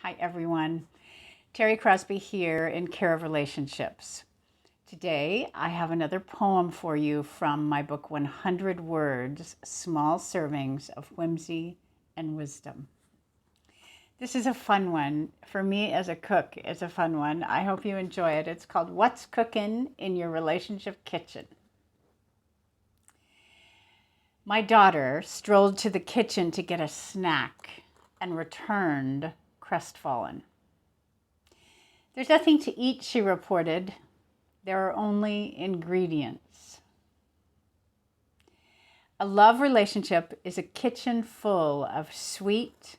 Hi, everyone. Terri Crosby here in Care of Relationships. Today, I have another poem for you from my book, 100 Words, Small Servings of Whimsy and Wisdom. This is a fun one. For me as a cook, it's a fun one. I hope you enjoy it. It's called What's Cookin' in Your Relationship Kitchen? My daughter strolled to the kitchen to get a snack and returned crestfallen. There's nothing to eat, she reported. There are only ingredients. A love relationship is a kitchen full of sweet,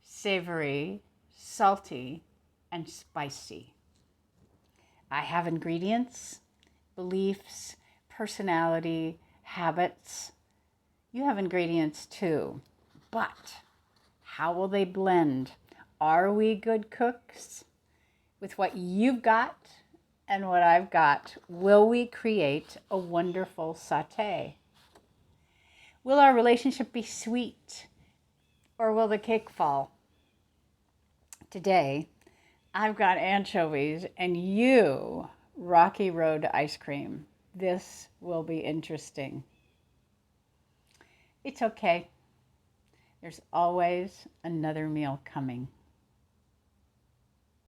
savory, salty, and spicy. I have ingredients, beliefs, personality, habits. You have ingredients too. But how will they blend? Are we good cooks? With what you've got and what I've got, will we create a wonderful sauté? Will our relationship be sweet, or will the cake fall? Today, I've got anchovies and you Rocky Road ice cream. This will be interesting. It's okay. There's always another meal coming.